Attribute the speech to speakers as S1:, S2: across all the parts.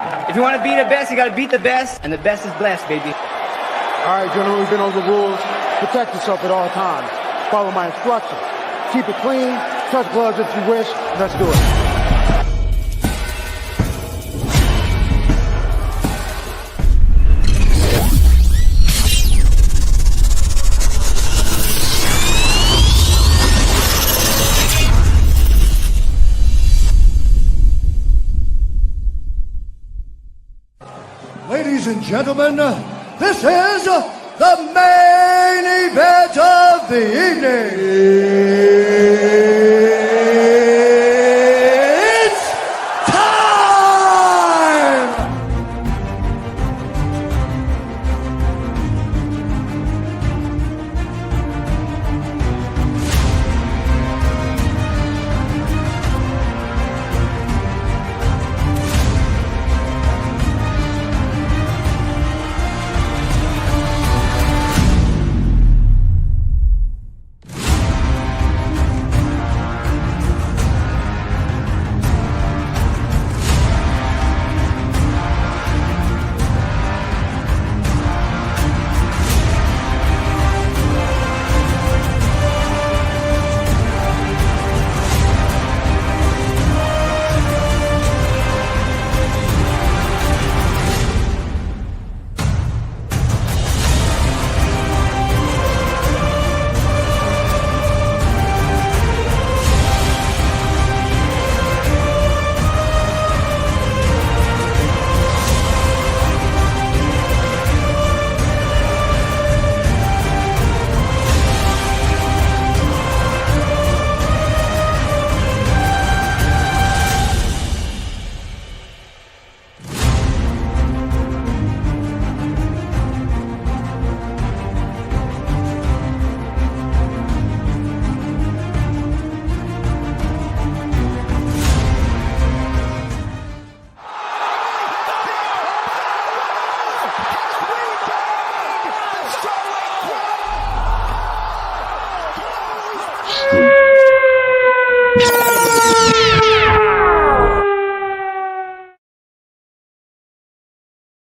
S1: If you want to be the best, you got to beat the best, and the best is blessed, baby.
S2: All right, gentlemen, we've been over the rules. Protect yourself at all times. Follow my instructions. Keep it clean. Touch gloves if you wish. Let's do it.
S3: Ladies and gentlemen, this is the main event of the evening. It's time!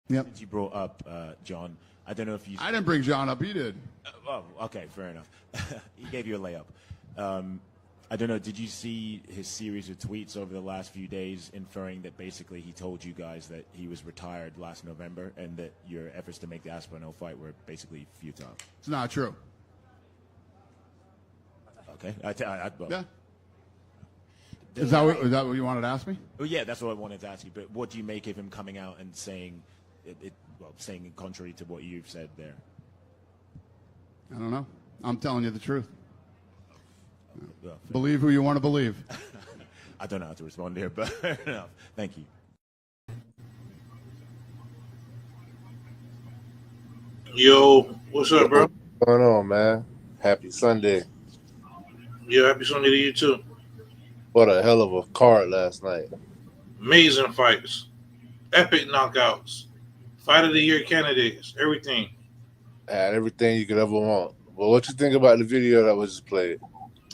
S4: Yep. You brought up John. I don't know if you.
S5: I didn't bring John up. He did.
S4: Oh, okay, fair enough. He gave you a layup. I don't know. Did you see his series of tweets over the last few days, inferring that basically he told you guys that he was retired last November and that your efforts to make the Aspinall fight were basically futile?
S5: It's not true.
S4: Okay.
S5: Yeah. Is that what you wanted to ask me?
S4: Well, yeah, that's what I wanted to ask you. But what do you make of him coming out and saying saying contrary to what you've said there?
S5: I don't know. I'm telling you the truth.
S4: Well,
S5: believe who you want to believe.
S4: I don't know how to respond here, but fair enough. Thank you.
S6: Yo, what's up, bro?
S7: What's going on, man? Happy Sunday.
S6: Yeah, happy Sunday to you, too.
S7: What a hell of a card last night.
S6: Amazing fights. Epic knockouts. Fight of the year candidates. Everything.
S7: Had everything you could ever want. Well, what you think about the video that was just played?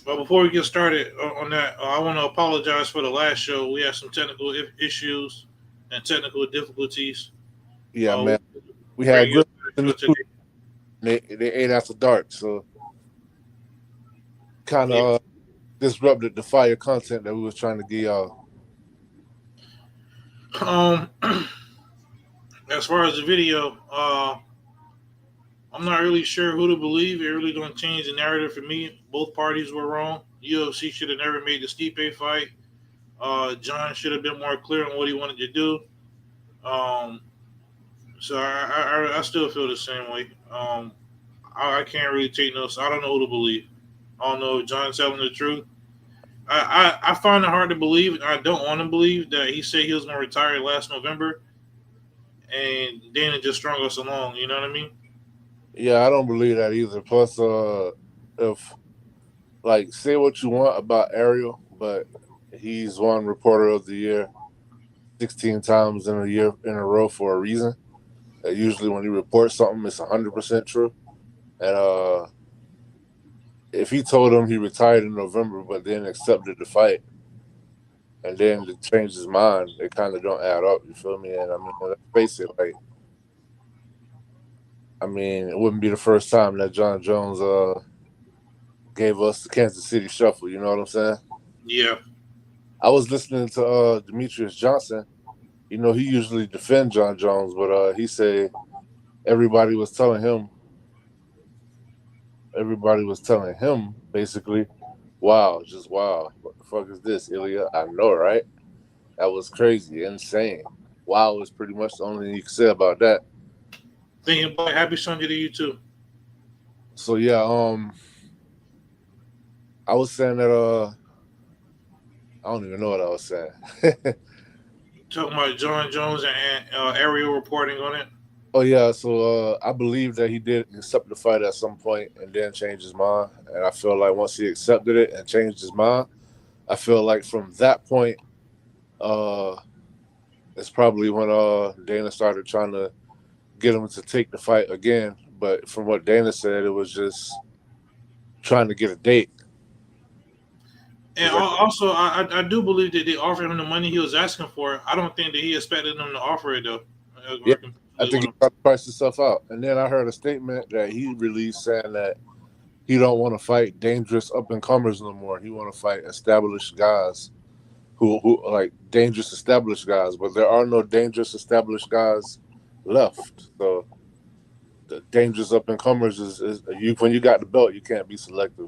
S6: But before we get started on that, I want to apologize for the last show. We had some technical issues and technical difficulties.
S7: Yeah, man. We had good in the studio. They ate after dark, so kind of disrupted the fire content that we was trying to give y'all.
S6: As far as the video, I'm not really sure who to believe. It really don't change the narrative for me. Both parties were wrong. UFC should have never made the Stipe fight. John should have been more clear on what he wanted to do. So I still feel the same way. I can't really take notes. I don't know who to believe. I don't know if John's telling the truth. I find it hard to believe. I don't want to believe that he said he was going to retire last November, and Dana just strung us along. You know what I mean?
S7: Yeah, I don't believe that either. Plus, if say what you want about Ariel, but he's won Reporter of the Year 16 times in a row for a reason. Usually, when he reports something, it's 100% true. And if he told him he retired in November, but then accepted the fight, and then to change his mind, they kind of don't add up. You feel me? And I mean, let's face it, like, I mean, it wouldn't be the first time that John Jones gave us the Kansas City Shuffle. You know what I'm saying?
S6: Yeah.
S7: I was listening to Demetrius Johnson. You know, he usually defends John Jones, but he said everybody was telling him basically, wow, just wow. What the fuck is this, Ilya? I know, right? That was crazy, insane. Wow is pretty much the only thing you can say about that.
S6: Thinking about happy Sunday to you too.
S7: So yeah, I was saying that I don't even know what I was saying.
S6: Talking about John Jones and Ariel reporting on it.
S7: Oh yeah, so I believe that he did accept the fight at some point and then change his mind. And I feel like once he accepted it and changed his mind, I feel like from that point, it's probably when Dana started trying to get him to take the fight again. But from what Dana said, it was just trying to get a date.
S6: And also, I do believe that they offered him the money he was asking for. I don't think that he expected them to offer it though.
S7: Yeah, I think he tried to price himself out. And then I heard a statement that he released saying that he don't want to fight dangerous up and comers no more. He want to fight established guys who like dangerous established guys. But there are no dangerous established guys left. So the dangerous up and comers is you when you got the belt, you can't be selective.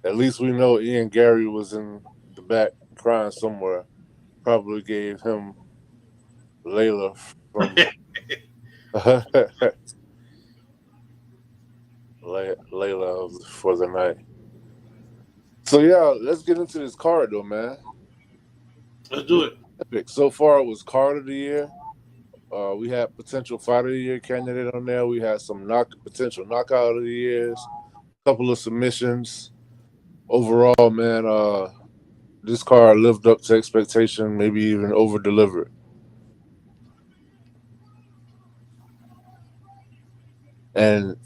S7: At least we know Ian Gary was in the back crying somewhere. Probably gave him Layla from Layla for the night. So yeah, let's get into this card though, man.
S6: Let's do it.
S7: Epic. So far, it was card of the year. We had potential fight of the year candidate on there. We had some potential knockout of the years. A couple of submissions. Overall, man, this card lived up to expectation, maybe even over-delivered. And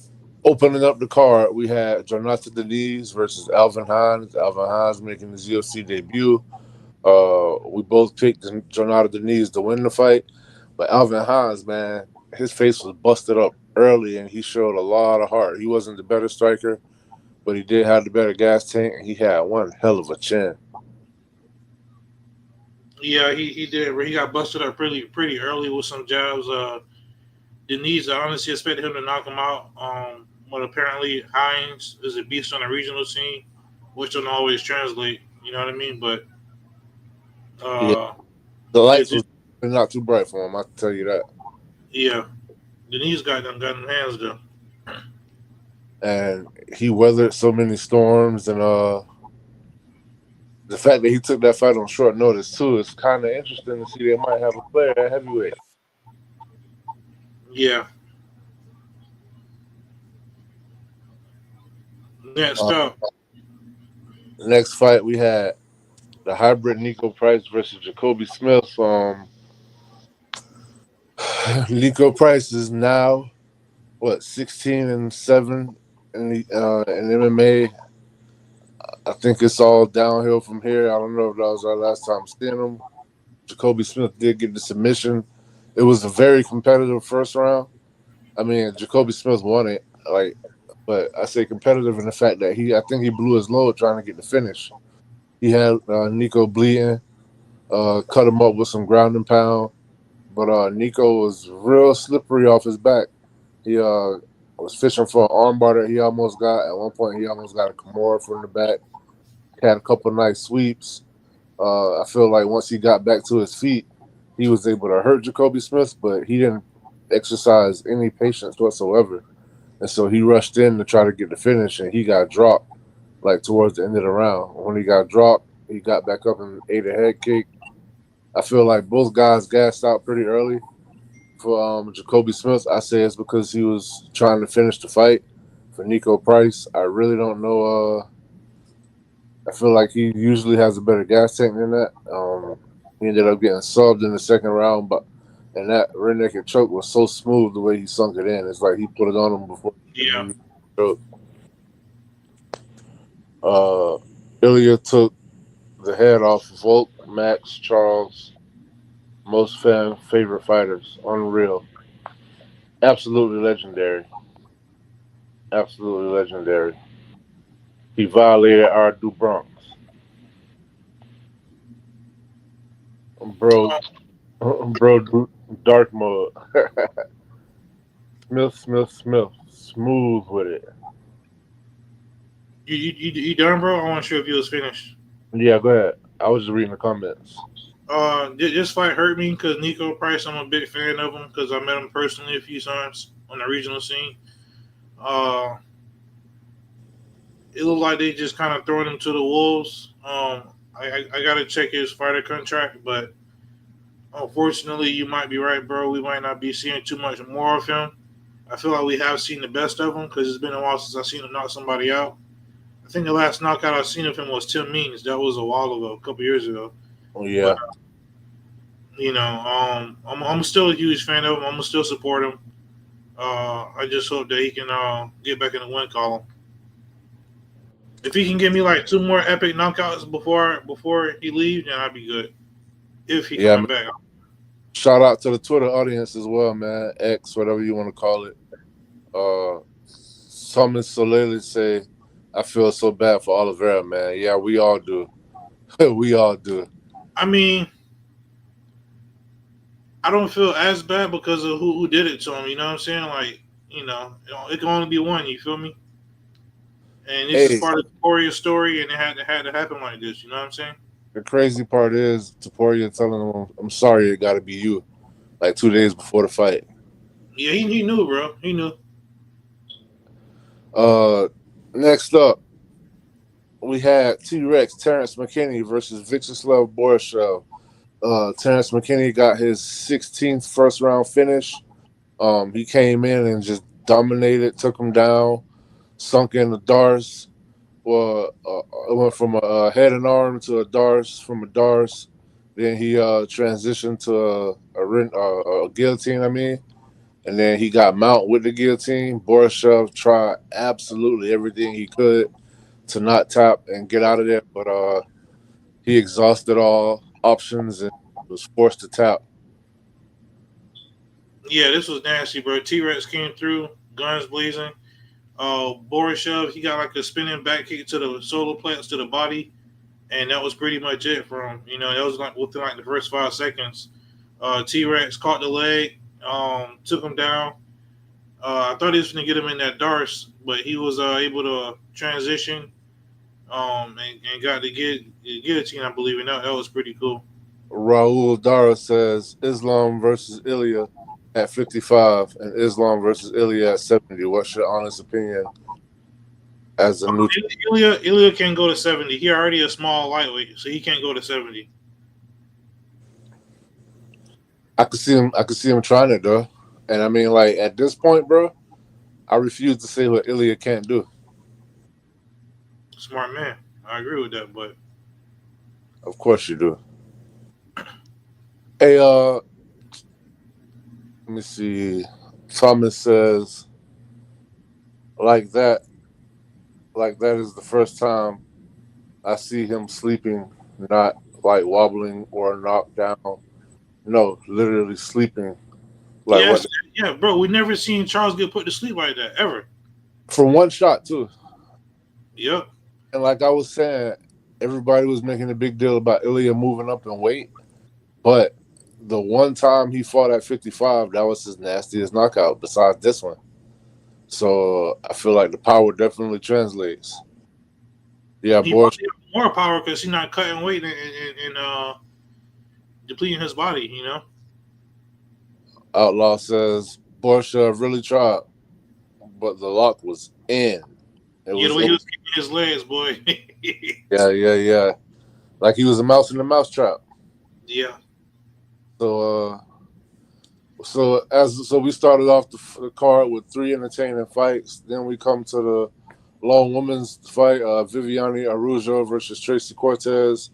S7: opening up the card, we had Jonathan Deniz versus Alvin Hines. Alvin Hines making his UFC debut. We both picked Jonathan Deniz to win the fight. But Alvin Hines, man, his face was busted up early, and he showed a lot of heart. He wasn't the better striker, but he did have the better gas tank, and he had one hell of a chin.
S6: Yeah, he did. He got busted up pretty early with some jabs. Deniz, I honestly expected him to knock him out. But apparently Hines is a beast on the regional scene, which don't always translate. You know what I mean? But
S7: yeah. The lights was not too bright for him, I can tell you that.
S6: Yeah. Deniz got them hands though.
S7: And he weathered so many storms, and the fact that he took that fight on short notice too is kind of interesting to see. They might have a player at heavyweight.
S6: Yeah. Next up.
S7: Next fight we had the hybrid Nico Price versus Jacoby Smith. Nico Price is now 16-7 in MMA. I think it's all downhill from here. I don't know if that was our last time seeing him. Jacoby Smith did get the submission. It was a very competitive first round. I mean, Jacoby Smith won it, but I say competitive in the fact that I think he blew his load trying to get the finish. He had Nico bleeding, cut him up with some ground and pound, but Nico was real slippery off his back. He was fishing for an armbar that he almost got. At one point, he almost got a Kimura from the back. Had a couple nice sweeps. I feel like once he got back to his feet, he was able to hurt Jacoby Smith, but he didn't exercise any patience whatsoever. And so he rushed in to try to get the finish, and he got dropped towards the end of the round. When he got dropped, he got back up and ate a head kick. I feel like both guys gassed out pretty early. For Jacoby Smith, I say it's because he was trying to finish the fight. For Nico Price, I really don't know. I feel like he usually has a better gas tank than that. He ended up getting subbed in the second round, and that rear naked choke was so smooth the way he sunk it in. It's like he put it on him before.
S6: Yeah.
S7: Ilya took the head off of Volk, Max, Charles, most fan favorite fighters. Unreal. Absolutely legendary. Absolutely legendary. He violated our Du Bronx. Bro, dark mode. Smith. Smooth with it.
S6: You done, bro? I wasn't sure if you was finished.
S7: Yeah, go ahead. I was just reading the comments.
S6: This fight hurt me because Nico Price, I'm a big fan of him because I met him personally a few times on the regional scene. It looked like they just kind of throwing him to the wolves. I got to check his fighter contract, but unfortunately, you might be right, bro. We might not be seeing too much more of him. I feel like we have seen the best of him because it's been a while since I've seen him knock somebody out. I think the last knockout I've seen of him was Tim Means. That was a while ago, a couple years ago.
S7: Oh yeah.
S6: But, I'm still a huge fan of him. I'm gonna still support him. I just hope that he can get back in the win column. If he can give me like 2 more epic knockouts before he leaves, then I'd be good. If he comes back.
S7: Shout out to the Twitter audience as well, man. X, whatever you want to call it. Thomas Solele say, I feel so bad for Oliveira, man. Yeah, we all do. We all do.
S6: I mean, I don't feel as bad because of who did it to him. You know what I'm saying? Like, it can only be one. You feel me? And this is part of Topuria's story, and it had to happen like this. You know what I'm saying?
S7: The crazy part is Topuria telling him, I'm sorry, it got to be you, like 2 days before the fight.
S6: Yeah, he knew, bro. He knew.
S7: Next up, we had T-Rex Terrence McKinney versus Vyacheslav Borishev. Terrence McKinney got his 16th first-round finish. He came in and just dominated, took him down, sunk in the Dars. Well, it went from a head and arm to a Dars, from a Dars. Then he transitioned to a guillotine, and then he got mount with the guillotine. Borishev tried absolutely everything he could to not tap and get out of there, but he exhausted all options and was forced to tap.
S6: Yeah, this was nasty, bro. T-Rex came through, guns blazing. Borishev, he got like a spinning back kick to the solar plexus to the body, and that was pretty much it for him. That was like within like the first 5 seconds. T-Rex caught the leg, took him down. I thought he was going to get him in that Dars, but he was able to transition and got the guillotine, I believe, and that was pretty cool.
S7: Raul Dara says Islam versus Ilya at 55 and Islam versus Ilya at 70. What's your honest opinion as a new?
S6: Ilya can't go to 70. He already a small lightweight, so he can't go to 70.
S7: I could see him trying it though, and like at this point, bro, I refuse to say what Ilya can't do.
S6: Smart man. I agree with that, but
S7: of course you do. Hey, let me see. Thomas says, like that is the first time I see him sleeping, not like wobbling or knocked down. No, literally sleeping. Like
S6: yeah, bro. We never seen Charles get put to sleep like that ever.
S7: From one shot too.
S6: Yep.
S7: And like I was saying, everybody was making a big deal about Ilya moving up in weight, but the one time he fought at 55, that was his nastiest knockout besides this one. So I feel like the power definitely translates. Yeah,
S6: he
S7: boy.
S6: More power because he's not cutting weight and depleting his body,
S7: Outlaw says Borishev really tried, but the lock was in.
S6: The way he was keeping his legs, boy.
S7: Yeah. Like he was a mouse in the mousetrap.
S6: Yeah.
S7: So we started off the card with 3 entertaining fights. Then we come to the long women's fight, Viviane Araújo versus Tracy Cortez.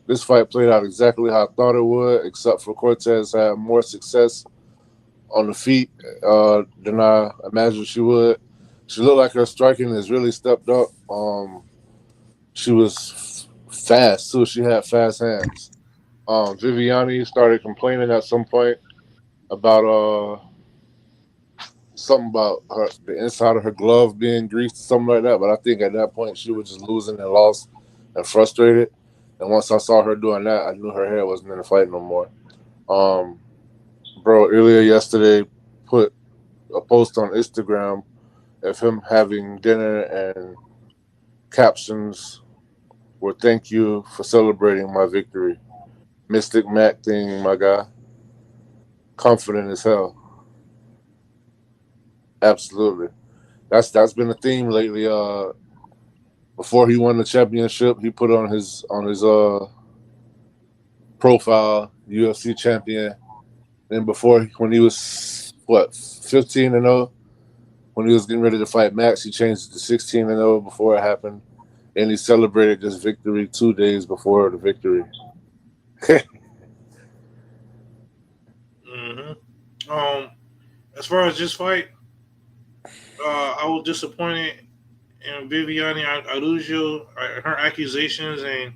S7: This fight played out exactly how I thought it would, except for Cortez had more success on the feet than I imagined she would. She looked like her striking has really stepped up. She was fast too. She had fast hands. Viviani started complaining at some point about something about the inside of her glove being greased, something like that. But I think at that point she was just losing and lost and frustrated. And once I saw her doing that, I knew her hair wasn't in the fight no more. Bro, earlier yesterday put a post on Instagram of him having dinner and captions were "Thank you for celebrating my victory." Mystic Mac thing, my guy. Confident as hell. Absolutely. That's been a theme lately. Before he won the championship, he put on his profile UFC champion. Then when he was 15-0, when he was getting ready to fight Max, he changed it to 16-0 before it happened, and he celebrated this victory 2 days before the victory.
S6: As far as this fight, I was disappointed in Viviane Araujo, her accusations and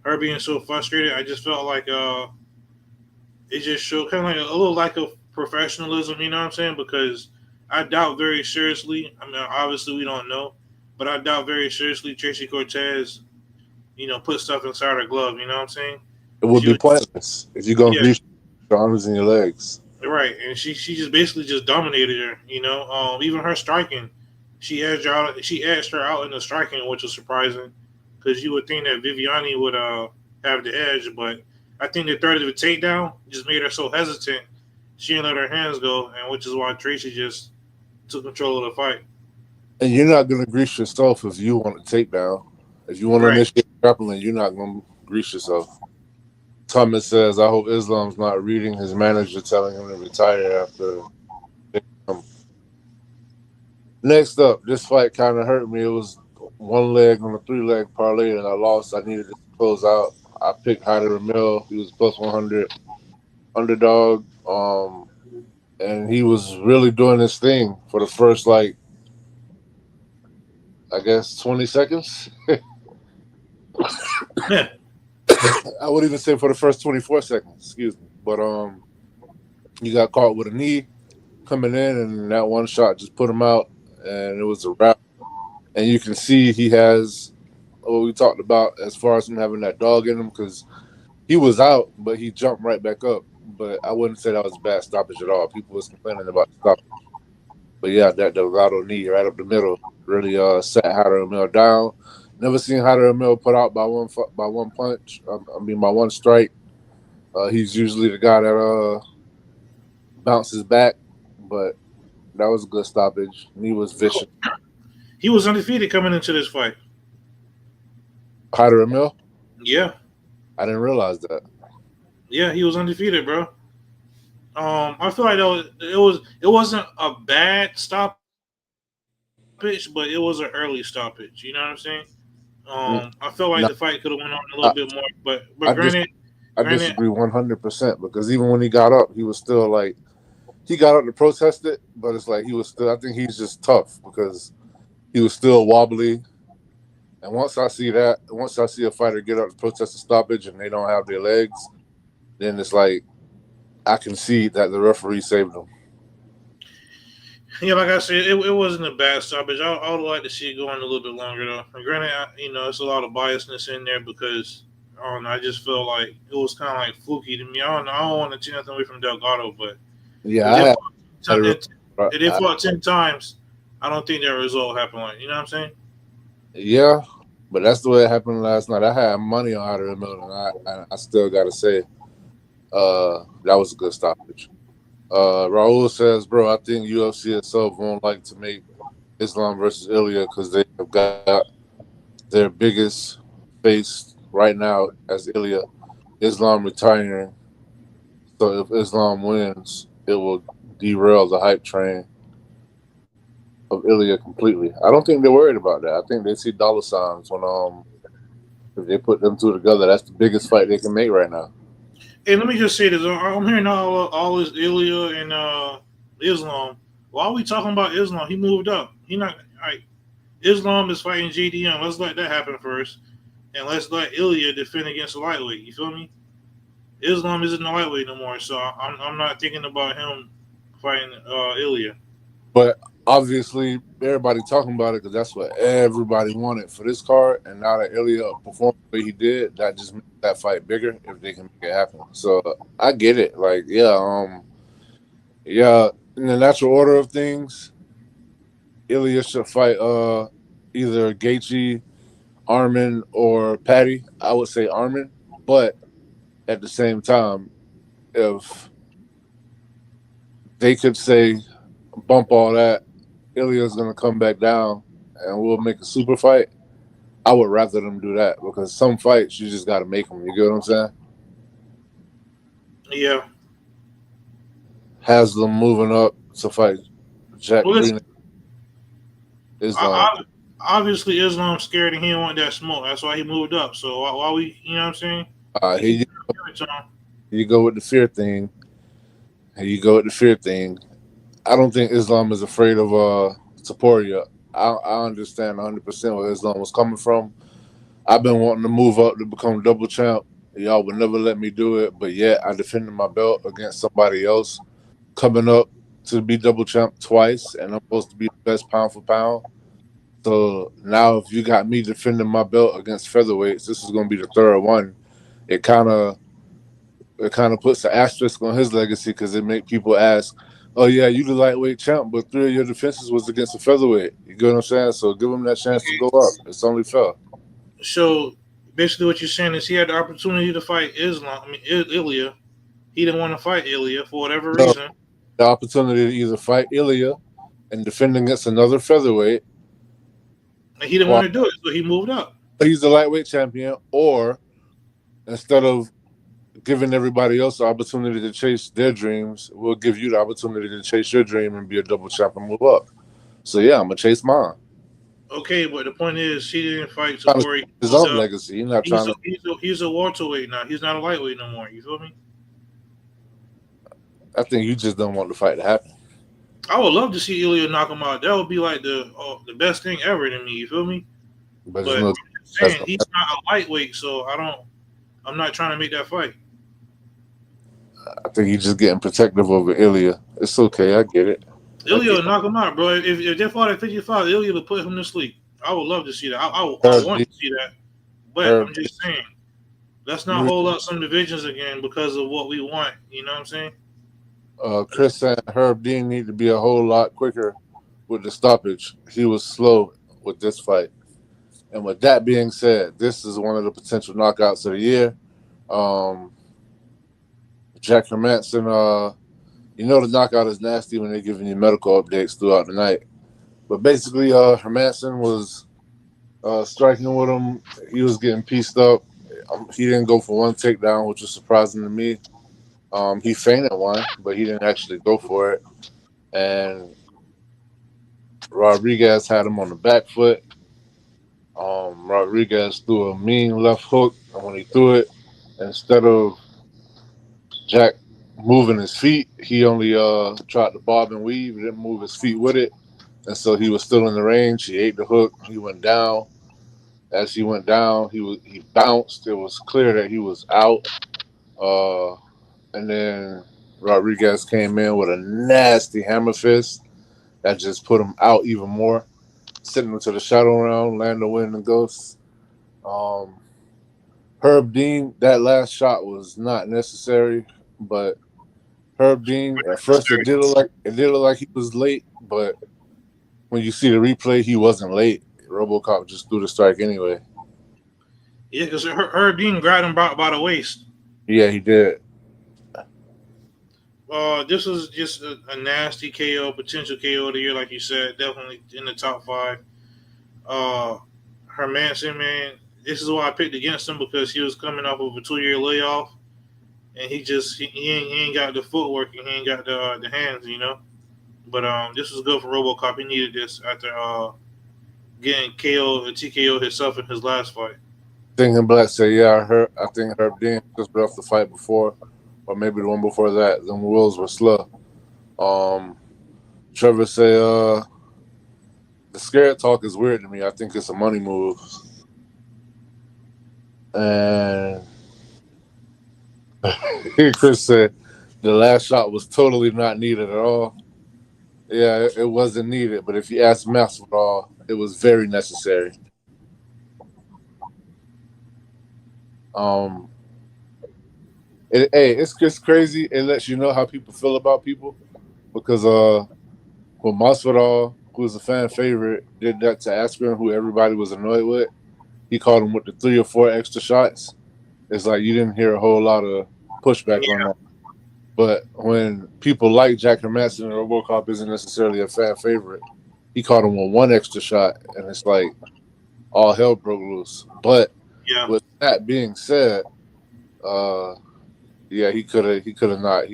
S6: her being so frustrated. I just felt like it just showed kind of like a little lack of professionalism. You know what I'm saying? Because I doubt very seriously. I mean, obviously we don't know, but I doubt very seriously Tracy Cortez, put stuff inside her glove. You know what I'm saying?
S7: It would
S6: She
S7: be
S6: was,
S7: pointless if you're gonna
S6: yeah,
S7: grease your arms and your legs.
S6: right, and she just basically just dominated her. Even her striking, she edged her out in the striking, which was surprising because you would think that Viviani would have the edge, but I think the threat of the takedown just made her so hesitant. She didn't let her hands go, and which is why Tracy just took control of the fight.
S7: And you're not gonna grease yourself if you want a takedown. If you want to
S6: Right.
S7: initiate grappling, you're not gonna grease yourself. Thomas says, "I hope Islam's not reading his manager telling him to retire after." Next up, this fight kind of hurt me. It was one leg on a 3-leg parlay, and I lost. I needed to close out. I picked Hyder Ramil. He was plus 100 underdog, and he was really doing his thing for the first, like, I guess 20 seconds.
S6: Yeah.
S7: I would even say for the first 24 seconds. Excuse me, but he got caught with a knee coming in, and that one shot just put him out, and it was a wrap. And you can see he has what we talked about as far as him having that dog in him, because he was out, but he jumped right back up. But I wouldn't say that was a bad stoppage at all. People was complaining about the stoppage. But yeah, that Delgado knee right up the middle really sat Hader Emil down. Never seen Hader Emil put out by one punch. By one strike. He's usually the guy that bounces back, but that was a good stoppage. And he was vicious.
S6: He was undefeated coming into this fight.
S7: Hader Emil?
S6: Yeah.
S7: I didn't realize that.
S6: Yeah, he was undefeated, bro. I feel like it wasn't a bad stoppage, but it was an early stoppage. You know what I'm saying? I feel like the fight could have went on a little bit more, but
S7: I disagree 100% because even when he got up, he was still like he got up to protest it, but it's like he was still. I think he's just tough because he was still wobbly. And once I see a fighter get up to protest a stoppage and they don't have their legs, then it's like I can see that the referee saved them.
S6: Yeah, like I said, it wasn't a bad stoppage. I would like to see it go on a little bit longer, though. And granted, it's a lot of biasness in there because I just feel like it was kind of like fluky to me. I don't know. I don't want to take nothing away from Delgado, but
S7: yeah,
S6: if they fought 10 times, I don't think that result happened. Like, you know what I'm saying?
S7: Yeah, but that's the way it happened last night. I had money on Hader Emil, and I still got to say, that was a good stoppage. Raul says, bro, I think UFC itself won't like to make Islam versus Ilya because they have got their biggest face right now as Ilya. Islam retiring. So if Islam wins, it will derail the hype train of Ilya completely. I don't think they're worried about that. I think they see dollar signs when if they put them two together. That's the biggest fight they can make right now.
S6: Hey, let me just say this. I'm hearing all this Ilya and Islam. Why are we talking about Islam? He moved up. He not like Islam is fighting JDM. Let's let that happen first, and let's let Ilya defend against the lightweight. You feel me? Islam isn't a lightweight no more, so I'm not thinking about him fighting Ilya.
S7: But obviously, everybody talking about it because that's what everybody wanted for this card. And now that Ilya performed the way he did, that just makes that fight bigger if they can make it happen. So I get it. Like, yeah, in the natural order of things, Ilya should fight either Gaethje, Armin, or Patty. I would say Armin, but at the same time, if they could say bump all that, Ilya's gonna come back down and we'll make a super fight, I would rather them do that because some fights you just gotta make them. You get what I'm saying?
S6: Yeah.
S7: Haslam moving up to fight Jack Green. Islam.
S6: Obviously, Islam's scared and he don't want that smoke. That's why he moved up. So why we, you know what I'm saying?
S7: Here you go with the fear thing. Here you go with the fear thing. I don't think Islam is afraid of Topuria. I understand 100% where Islam was coming from. I've been wanting to move up to become double champ. Y'all would never let me do it, but yet I defended my belt against somebody else coming up to be double champ twice, and I'm supposed to be the best pound for pound. So now if you got me defending my belt against featherweights, this is going to be the third one. It kind of puts an asterisk on his legacy because it make people ask, oh, yeah, you the lightweight champ, but 3 of your defenses was against a featherweight. You get what I'm saying? So give him that chance to go up. It's only fair.
S6: So basically what you're saying is he had the opportunity to fight Ilya. He didn't want to fight Ilya for whatever reason.
S7: The opportunity to either fight Ilya and defend against another featherweight.
S6: And he didn't want to do it, so he moved up.
S7: He's the lightweight champion, or instead of giving everybody else the opportunity to chase their dreams, we'll give you the opportunity to chase your dream and be a double champ and move up. So, yeah, I'm going to chase mine.
S6: Okay, but the point is, he didn't fight Topuria.
S7: His own legacy. He's not trying to.
S6: He's a welterweight now. He's not a lightweight no more. You feel me?
S7: I think you just don't want the fight to happen.
S6: I would love to see Ilya knock him out. That would be like the best thing ever to me. You feel me? But I'm saying he's not a lightweight, so I'm not trying to make that fight.
S7: I think he's just getting protective over Ilya. It's okay. I get it.
S6: Ilya will knock him out, bro. If they fought at 55, Ilya will put him to sleep. I would love to see that. I want to see that. But I'm just saying, let's not hold up some divisions again because of what we want. You know what I'm saying?
S7: Chris said Herb Dean need to be a whole lot quicker with the stoppage. He was slow with this fight. And with that being said, this is one of the potential knockouts of the year. Jack Hermanson, you know the knockout is nasty when they're giving you medical updates throughout the night. But basically, Hermanson was striking with him. He was getting pieced up. He didn't go for one takedown, which was surprising to me. He feinted one, but he didn't actually go for it. And Rodriguez had him on the back foot. Rodriguez threw a mean left hook, and when he threw it, instead of Jack moving his feet, he only tried to bob and weave. He didn't move his feet with it, and so he was still in the range. He ate the hook. He went down. As he went down, he bounced. It was clear that he was out. And then Rodriguez came in with a nasty hammer fist that just put him out even more. Sending him to the shadow round, Lando win and ghost. Herb Dean, that last shot was not necessary, but Herb Dean, at first it did look like he was late, but when you see the replay, he wasn't late. RoboCop just threw the strike anyway.
S6: Yeah, because Herb Dean grabbed him by the waist.
S7: Yeah, he did.
S6: This was just a nasty KO, potential KO of the year, like you said, definitely in the top 5. Hermanson, man, this is why I picked against him because he was coming off of a 2-year layoff, and he ain't got the footwork and he ain't got the hands, you know. But this was good for RoboCop. He needed this after getting TKO himself in his last fight.
S7: Thinking Black say, yeah, I think Herb Dean just got off the fight before. Or maybe the one before that, the wheels were slow. Trevor say, the scared talk is weird to me. I think it's a money move. And Chris said the last shot was totally not needed at all. Yeah, it wasn't needed, but if you ask Masvidal, it was very necessary. It's just crazy. It lets you know how people feel about people because when Masvidal, who's a fan favorite, did that to Askren, who everybody was annoyed with, he called him with the 3 or 4 extra shots. It's like you didn't hear a whole lot of pushback on that. But when people like Jack Hermanson or Robocop isn't necessarily a fan favorite, he caught him with 1 extra shot, and it's like all hell broke loose. But with that being said, he could have not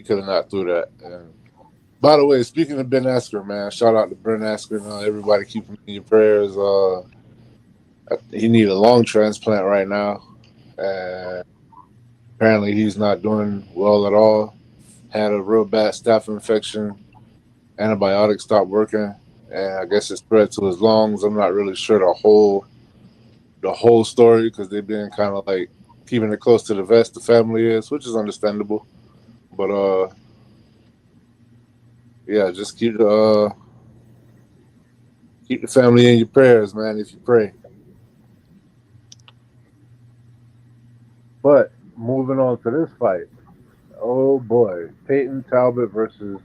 S7: threw that. And by the way, speaking of Ben Askren, man, shout out to Ben Askren. Everybody keep him in your prayers. He needs a lung transplant right now, and apparently he's not doing well at all. Had a real bad staph infection. Antibiotics stopped working, and I guess it spread to his lungs. I'm not really sure the whole story because they've been kind of like keeping it close to the vest. The family is, which is understandable, but just keep the family in your prayers, man. If you pray. But moving on to this fight. Oh boy, Peyton Talbott versus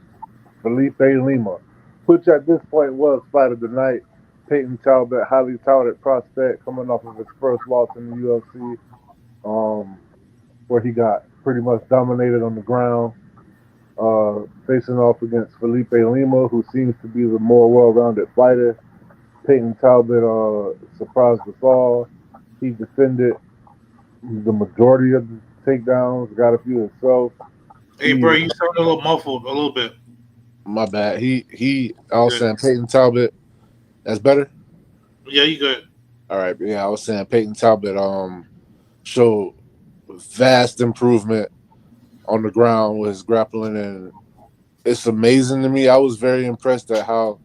S7: Felipe Lima, which at this point was fight of the night. Peyton Talbott, highly touted prospect, coming off of his first loss in the UFC, where he got pretty much dominated on the ground, facing off against Felipe Lima, who seems to be the more well-rounded fighter. Peyton Talbott surprised us all. He defended the majority of the takedowns, got a few himself.
S6: Hey, bro, you sound a little muffled, a little bit.
S7: My bad. I was saying Peyton Talbott. That's better?
S6: Yeah, you good.
S7: All right. Yeah, I was saying Peyton Talbott showed vast improvement on the ground with his grappling, and it's amazing to me. I was very impressed at how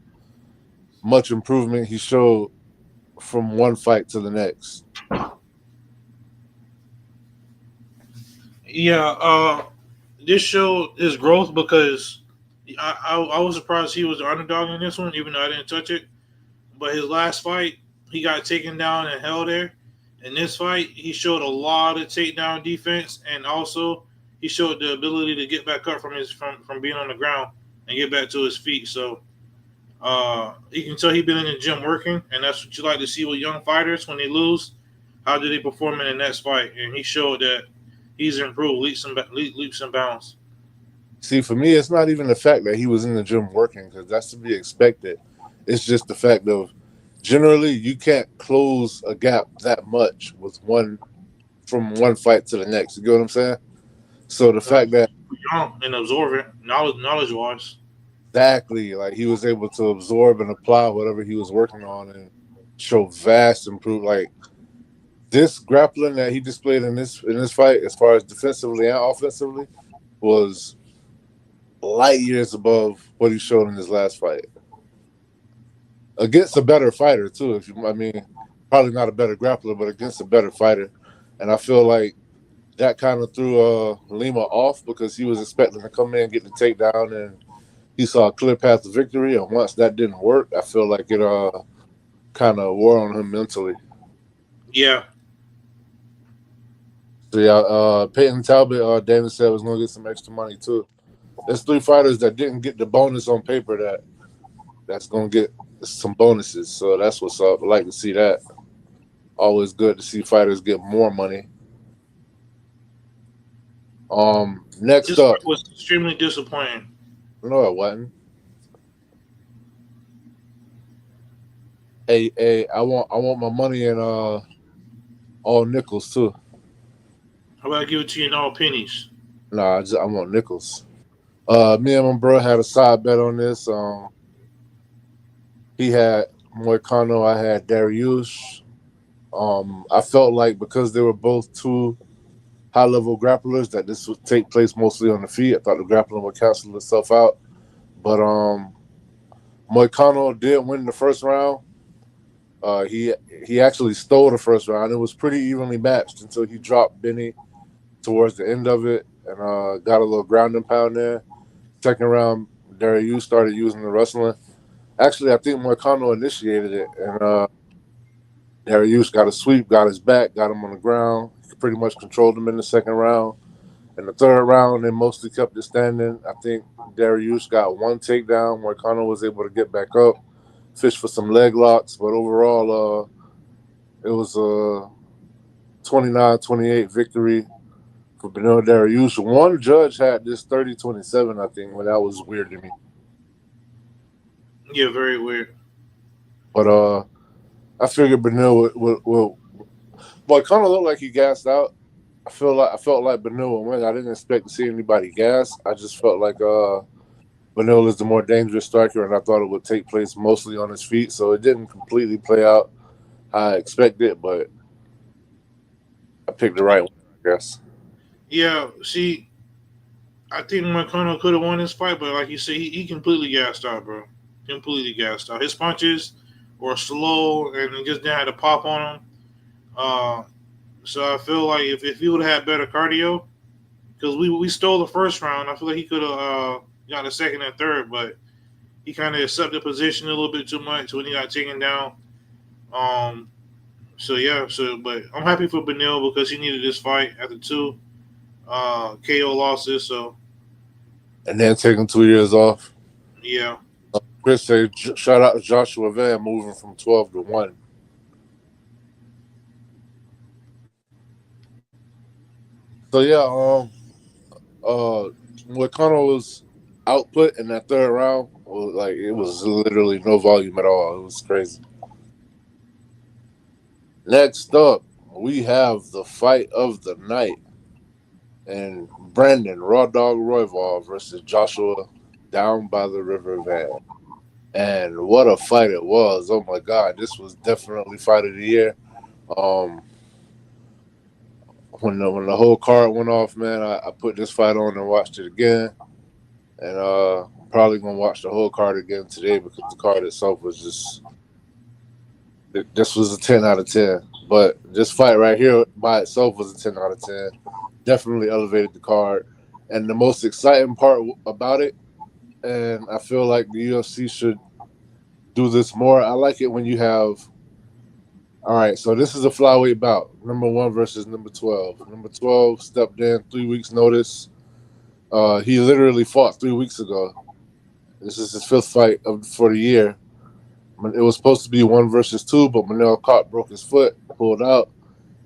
S7: much improvement he showed from one fight to the next.
S6: Yeah, this showed his growth because I was surprised he was the underdog in this one, even though I didn't touch it. But his last fight, he got taken down and held there. In this fight, he showed a lot of takedown defense, and also he showed the ability to get back up from being on the ground and get back to his feet. So you can tell he's been in the gym working, and that's what you like to see with young fighters when they lose. How do they perform in the next fight? And he showed that he's improved leaps and bounds.
S7: See, for me, it's not even the fact that he was in the gym working, because that's to be expected. It's just the fact of generally you can't close a gap that much with from one fight to the next. You get what I'm saying? So the fact that
S6: young and absorbent, knowledge wise,
S7: exactly, like he was able to absorb and apply whatever he was working on and show vast improvement. Like this grappling that he displayed in this fight, as far as defensively and offensively, was light years above what he showed in his last fight. Against a better fighter too. Probably not a better grappler, but against a better fighter. And I feel like that kind of threw Lima off because he was expecting to come in, get the takedown, and he saw a clear path to victory. And once that didn't work, I feel like it kind of wore on him mentally.
S6: Yeah.
S7: So yeah, Peyton Talbott, David said was going to get some extra money too. There's 3 fighters that didn't get the bonus on paper that's going to get some bonuses. So that's what's up. I like to see that. Always good to see fighters get more money. Next
S6: this
S7: up
S6: was extremely disappointing.
S7: No, it wasn't. Hey, I want my money in all nickels too.
S6: How about I give it to you in all pennies?
S7: Nah, I want nickels. Me and my bro had a side bet on this. He had Moicano, I had Dariush. I felt like because they were both 2 high-level grapplers that this would take place mostly on the feet. I thought the grappling would cancel itself out. But Moicano did win the first round. He actually stole the first round. It was pretty evenly matched until he dropped Benny towards the end of it. and got a little ground and pound there. Second round, Dariush started using the wrestling. Actually, I think Moicano initiated it, and Dariush got a sweep, got his back, got him on the ground. He pretty much controlled him in the second round. In the third round, they mostly kept it standing. I think Dariush got one takedown. Moicano was able to get back up, fish for some leg locks, but overall, it was a 29-28 victory for Beneil Dariush. One judge had this 30-27, I think, when that was weird to me.
S6: Yeah, very weird.
S7: But I figured Beneil will. Moicano looked like he gassed out. I felt like Beneil would win. I didn't expect to see anybody gas. I just felt like Beneil is the more dangerous striker, and I thought it would take place mostly on his feet. So it didn't completely play out how I expected, but I picked the right one, I guess.
S6: Yeah, see, I think Moicano could have won this fight, but like you said, he completely gassed out, bro. Completely gassed out. His punches were slow, and he just didn't have to pop on him. So I feel like if he would have had better cardio, because we stole the first round, I feel like he could have got the second and third, but he kind of accepted the position a little bit too much when he got taken down. But I'm happy for Beneil because he needed this fight after two KO losses. So,
S7: And then taking 2 years off.
S6: yeah.
S7: Chris said, shout out to Joshua Van moving from 12-1. So yeah, Moicano's output in that third round was like it was literally no volume at all. It was crazy. Next up, we have the fight of the night, and Brandon Raw Dog Royval versus Joshua Down by the River Van. And what a fight it was! Oh my God, this was definitely fight of the year. When the whole card went off, man, I put this fight on and watched it again, and I'm probably gonna watch the whole card again today because the card itself was just. This was a 10 out of 10, but this fight right here by itself was a 10 out of 10. Definitely elevated the card, and the most exciting part about it, and I feel like the UFC should do this more. I like it when you have. All right, so this is a flyweight bout. Number 1 versus number 12. Number 12 stepped in 3 weeks' notice. He literally fought 3 weeks ago. This is his 5th fight for the year. It was supposed to be 1 versus 2, but Manel Cott broke his foot, pulled out,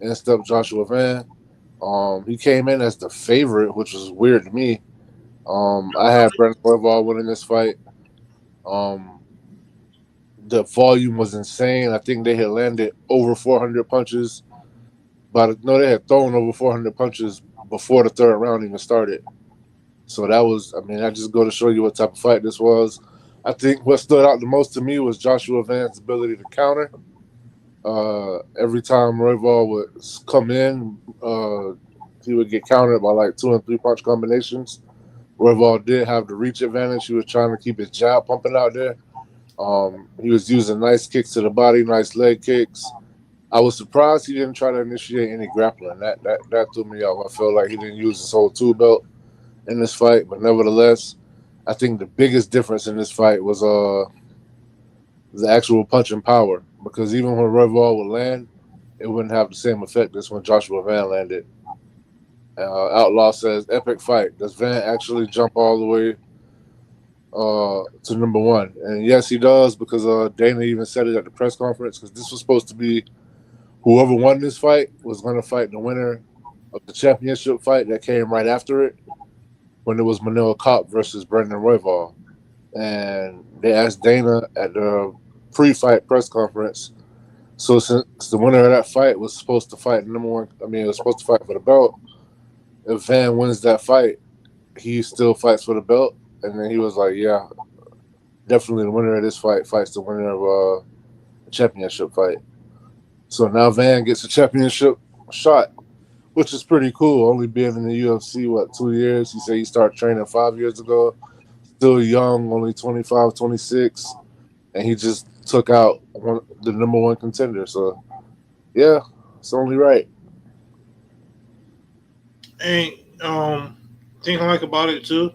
S7: and stepped Joshua Van. He came in as the favorite, which was weird to me. I had Brandon Royval winning this fight. The volume was insane. I think they had landed over 400 punches. They had thrown over 400 punches before the third round even started. So that just go to show you what type of fight this was. I think what stood out the most to me was Joshua Van's ability to counter. Every time Royval would come in, he would get countered by like 2 and 3 punch combinations. Royval did have the reach advantage. He was trying to keep his jab pumping out there. He was using nice kicks to the body, nice leg kicks. I was surprised he didn't try to initiate any grappling. That threw me off. I felt like he didn't use his whole tool belt in this fight, but nevertheless, I think the biggest difference in this fight was the actual punching power. Because even when Royval would land, it wouldn't have the same effect as when Joshua Van landed. Outlaw says, epic fight. Does Van actually jump all the way to number 1? And yes, he does, because Dana even said it at the press conference, because this was supposed to be whoever won this fight was going to fight the winner of the championship fight that came right after it, when it was Manel Cott versus Brandon Royval. And they asked Dana at the pre-fight press conference, so since the winner of that fight was supposed to fight number 1, it was supposed to fight for the belt, if Van wins that fight, he still fights for the belt. And then he was like, yeah, definitely the winner of this fight fights the winner of a championship fight. So now Van gets a championship shot, which is pretty cool, only being in the UFC, 2 years? He said he started training 5 years ago, still young, only 25, 26, and he just took out the number 1 contender. So, yeah, it's only right.
S6: Hey, thing I like about it too,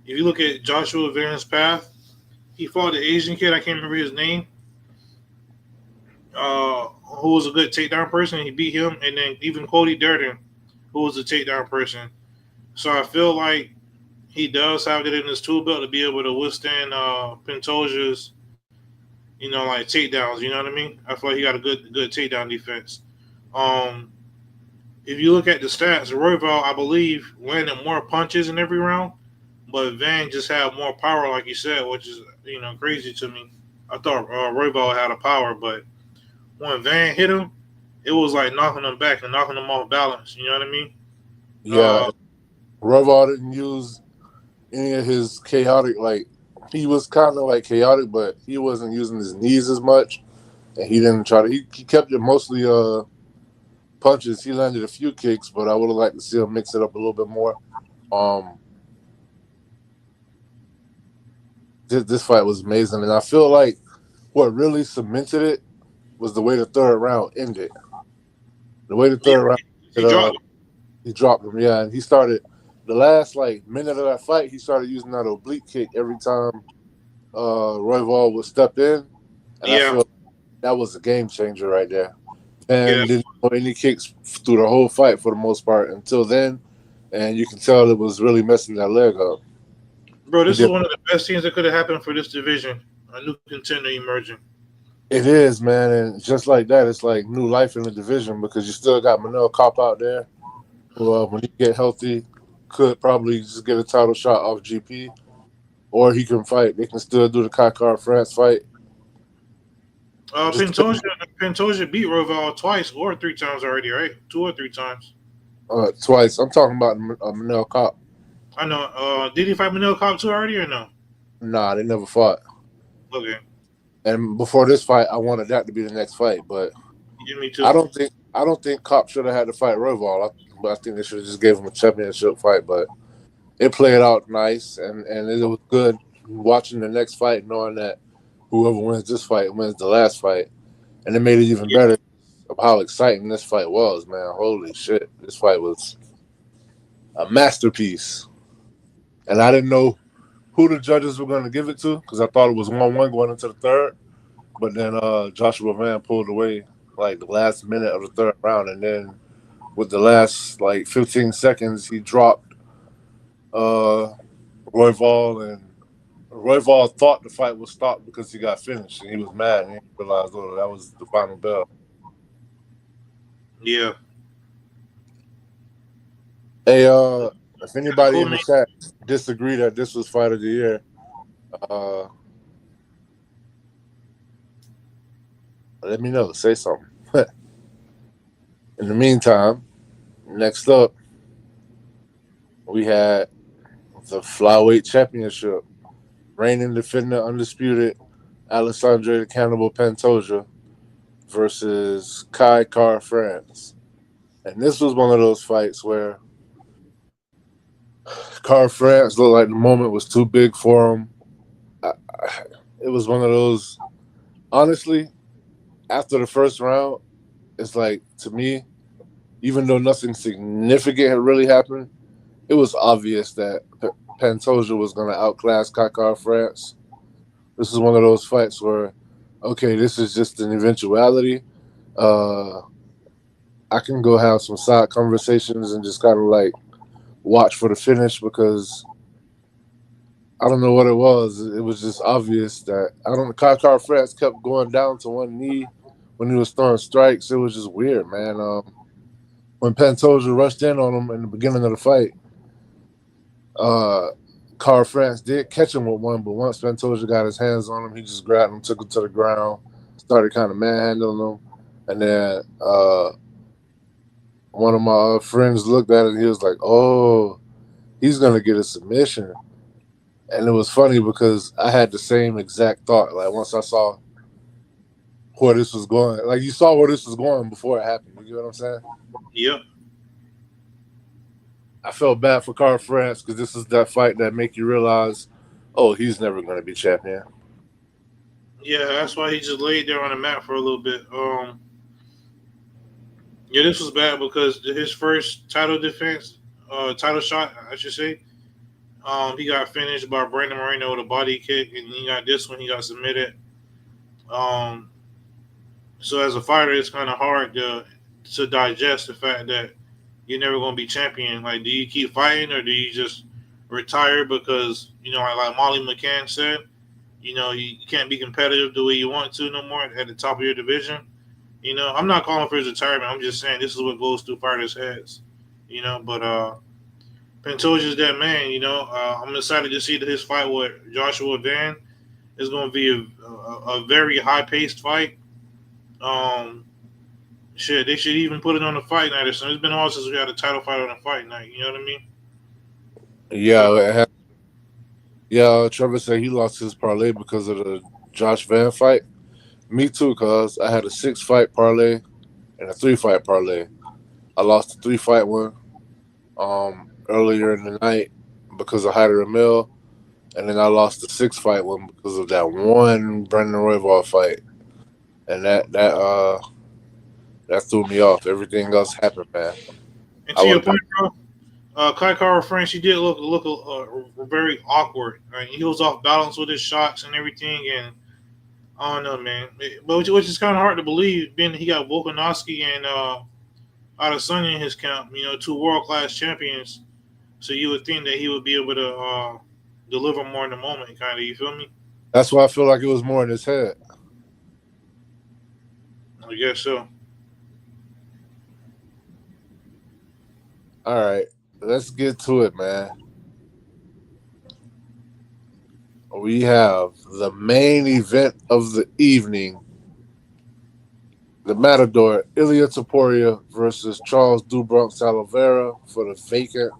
S6: if you look at Joshua Van's path, he fought the Asian kid. I can't remember his name. Who was a good takedown person. He beat him, and then even Cody Durden, who was a takedown person. So I feel like he does have it in his tool belt to be able to withstand Pantoja's, like takedowns. You know what I mean? I feel like he got a good takedown defense. Um, if you look at the stats, Royval, I believe, landed more punches in every round, but Van just had more power, like you said, which is crazy to me. I thought Royval had a power, but when Van hit him, it was like knocking him back and knocking him off balance. You know what I mean?
S7: Yeah, Royval didn't use any of his chaotic, like, he was kind of like chaotic, but he wasn't using his knees as much, and he didn't try to. He kept it mostly punches. He landed a few kicks, but I would have liked to see him mix it up a little bit more. This fight was amazing, and I feel like what really cemented it was the way the third round ended. The way the third round, he dropped him, yeah, and he started the last minute of that fight. He started using that oblique kick every time Royval would step in, and I feel that was a game changer right there. And didn't throw any kicks through the whole fight for the most part until then, and you can tell it was really messing that leg up.
S6: Bro, this is one of the best things that could have happened for this division. A new contender emerging.
S7: It is, man, and just like that, it's like new life in the division because you still got Manel Kopp out there, who when he get healthy, could probably just get a title shot off GP, or he can fight. They can still do the Kakar France fight.
S6: Pantoja beat Royval twice or 3 times already, right? 2 or 3 times.
S7: Twice. I'm talking about Manel Kopp.
S6: I know. Did he fight Manel Kopp too already or no?
S7: Nah, they never fought.
S6: Okay.
S7: And before this fight, I wanted that to be the next fight, but
S6: me too.
S7: I don't think Kopp should have had to fight Royval. But I think they should have just gave him a championship fight. But it played out nice, and it was good watching the next fight, knowing that whoever wins this fight wins the last fight, and it made it even better of how exciting this fight was, man. Holy shit, this fight was a masterpiece, and I didn't know who the judges were going to give it to because I thought it was 1-1 going into the third, but then Joshua Van pulled away the last minute of the third round, and then with the last 15 seconds, he dropped Royval, and Royval thought the fight was stopped because he got finished, and he was mad, and he realized, that was the final bell.
S6: Yeah.
S7: Hey, if anybody in the chat disagree that this was fight of the year, let me know. Say something. In the meantime, next up, we had the Flyweight Championship. Reigning defender, undisputed, Alexandre the Cannibal Pantoja versus Kai Car France. And this was one of those fights where Car France looked like the moment was too big for him. It was one of those, honestly, after the first round, it's to me, even though nothing significant had really happened, it was obvious that Pantoja was going to outclass Kakar France. This is one of those fights where, okay, this is just an eventuality. I can go have some side conversations and just kind of watch for the finish because I don't know what it was. It was just obvious that Kakar France kept going down to one knee when he was throwing strikes. It was just weird, man. When Pantoja rushed in on him in the beginning of the fight, Car France did catch him with one, but once Pantoja got his hands on him, he just grabbed him, took him to the ground, started kind of manhandling him, and then one of my friends looked at it and he was like, "Oh, he's gonna get a submission." And it was funny because I had the same exact thought. Once I saw where this was going, you saw where this was going before it happened. You get what I'm saying?
S6: Yep.
S7: I felt bad for Car France because this is that fight that make you realize, oh, he's never going to be champion.
S6: Yeah, that's why he just laid there on the mat for a little bit. Yeah, this was bad because his first title defense title shot, I should say. He got finished by Brandon Moreno with a body kick, and he got this one. He got submitted. Um, so as a fighter, it's kind of hard to digest the fact that you're never going to be champion. Like, do you keep fighting or do you just retire because like Molly McCann said, you can't be competitive the way you want to no more at the top of your division. I'm not calling for his retirement. I'm just saying this is what goes through fighters' heads. But Pantoja's that man. I'm excited to see that his fight with Joshua Van is going to be a very high-paced fight. They should even put it on a fight night or something. It's been a while since we had a title fight on a fight night. You know what I mean?
S7: Yeah, Trevor said he lost his parlay because of the Josh Van fight. Me too, cuz I had a 6-fight parlay and a 3-fight parlay. I lost the 3-fight one earlier in the night because of Hyder Emil, and then I lost the 6-fight one because of that one Brendan Royval fight, and that threw me off. Everything else happened, man.
S6: And to your point, bro, Kai Kara France, she did look very awkward. Right? He was off balance with his shots and everything, and I don't know, man. But which is kind of hard to believe, being that he got Volkanovski and Adesanya in his camp. 2 world-class champions. So you would think that he would be able to deliver more in the moment, kind of. You feel me?
S7: That's why I feel like it was more in his head.
S6: I guess so.
S7: All right, let's get to it, man. We have the main event of the evening. The Matador, Ilia Topuria versus Charles do Bronx Oliveira for the vacant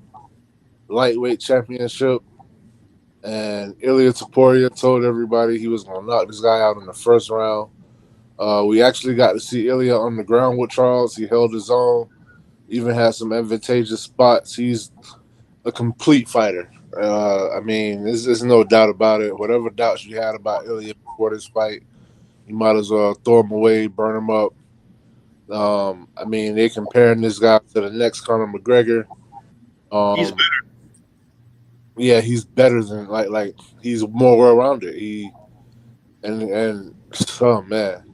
S7: lightweight championship. And Ilia Topuria told everybody he was going to knock this guy out in the first round. We actually got to see Ilia on the ground with Charles. He held his own, even had some advantageous spots. He's a complete fighter. There's no doubt about it. Whatever doubts you had about Ilia before this fight, you might as well throw him away, burn him up. They're comparing this guy to the next Conor McGregor.
S6: He's better.
S7: Yeah, he's better than like he's more well-rounded. Oh man,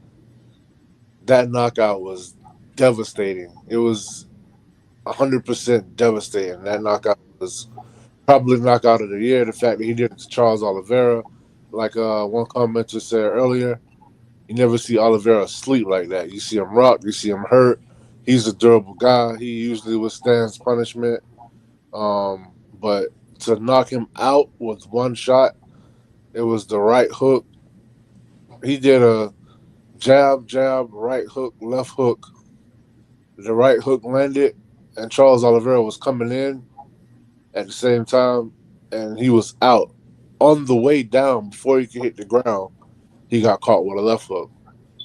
S7: that knockout was devastating. It was 100% devastating. That knockout was probably knockout of the year. The fact that he did it to Charles Oliveira, like one commenter said earlier, you never see Oliveira sleep like that. You see him rock, you see him hurt. He's a durable guy. He usually withstands punishment. But to knock him out with one shot, it was the right hook. He did a jab, right hook, left hook. The right hook landed, and Charles Oliveira was coming in at the same time, and he was out. On the way down, before he could hit the ground, he got caught with a left hook.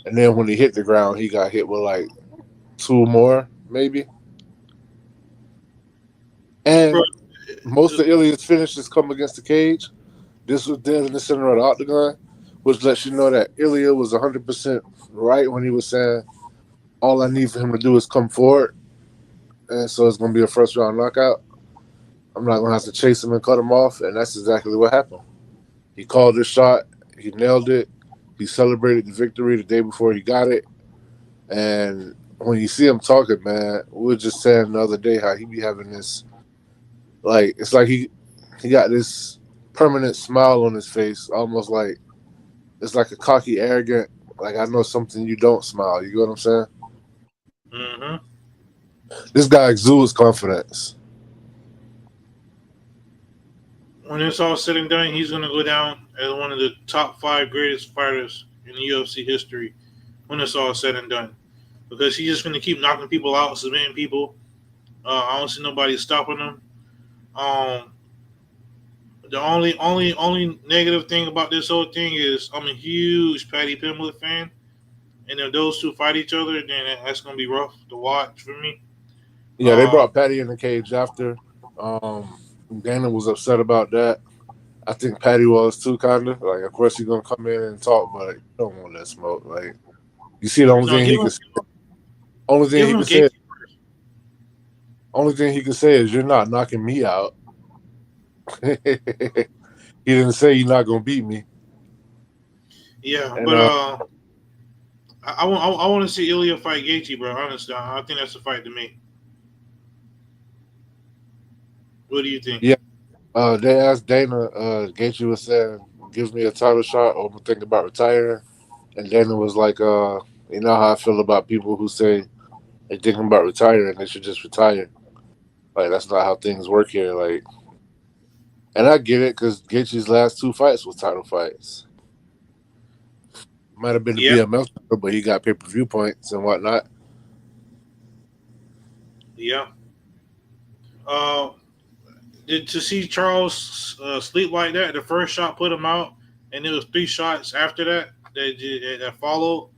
S7: And then when he hit the ground, he got hit with like 2 more, maybe. And most of Ilia's finishes come against the cage. This was dead in the center of the octagon, which lets you know that Ilia was 100% right when he was saying, all I need for him to do is come forward. And so it's going to be a first-round knockout. I'm not going to have to chase him and cut him off, and that's exactly what happened. He called his shot. He nailed it. He celebrated the victory the day before he got it. And when you see him talking, man, we were just saying the other day how he be having this, like, it's like he got this permanent smile on his face, almost like it's like a cocky, arrogant, like I know something you don't smile. You get what I'm saying?
S6: Mm-hmm.
S7: This guy exudes confidence.
S6: When it's all said and done, he's going to go down as one of the top 5 greatest fighters in UFC history when it's all said and done. Because he's just going to keep knocking people out, submitting people. I don't see nobody stopping him. The only negative thing about this whole thing is I'm a huge Paddy Pimblett fan. And if those two fight each other, then that's going to be rough to watch for me.
S7: Yeah, they brought Paddy in the cage after. Dana was upset about that. I think Paddy was too, kind of. Like, of course, he's going to come in and talk, but you don't want that smoke. Like, you see the only thing he can say. Only thing he could say is, "You're not knocking me out." He didn't say you're not gonna beat me.
S6: Yeah,
S7: And
S6: but I want to see Ilya fight Gaethje, bro. Honestly, I think that's a fight to me. What do you think?
S7: yeah, they asked Dana. Gaethje was saying, "Give me a title shot, or I'm thinking about retiring." And Dana was like, "You know how I feel about people who say they're thinking about retiring, they should just retire. Like that's not how things work here. Like, and I get it because Gaethje's last 2 fights was title fights. Might have been the
S6: Yeah,
S7: BMF, but he got pay-per-view points and whatnot.
S6: yeah. Uh, to see Charles sleep like that, the first shot put him out, and there was 3 shots after that followed.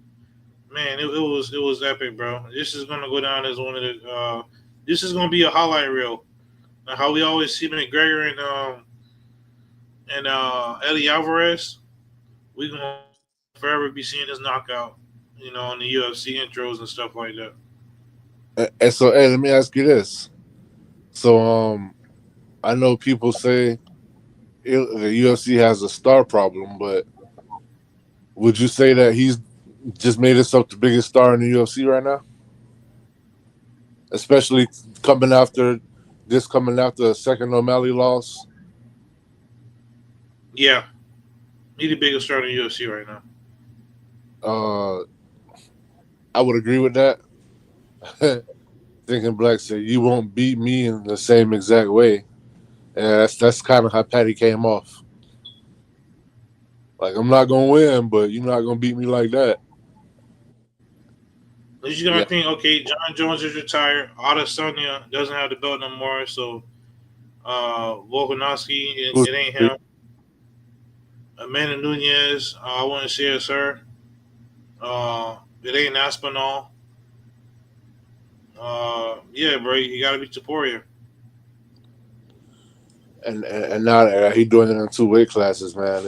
S6: Man, it was epic, bro. This is gonna go down as one of the. This is gonna be a highlight reel. How we always see McGregor and Eddie Alvarez. We're gonna forever be seeing this knockout. On the UFC intros and stuff like that.
S7: And so, hey, let me ask you this. So, I know people say the UFC has a star problem, but would you say that he's just made himself the biggest star in the UFC right now? Especially coming after a second O'Malley loss.
S6: Yeah, he's the biggest star in the UFC right now.
S7: I would agree with that. Thinking Black said, "You won't beat me in the same exact way." And that's kind of how Patty came off. Like, I'm not gonna win, but you're not gonna beat me like that.
S6: You just gotta think, okay, John Jones is retired. Adesanya doesn't have the belt no more, so Volkanovski, it ain't him. Amanda Nunez, I want to say it's her. It ain't Aspinall. Yeah, bro, you gotta be Topuria.
S7: And now he's doing it in 2 weight classes, man.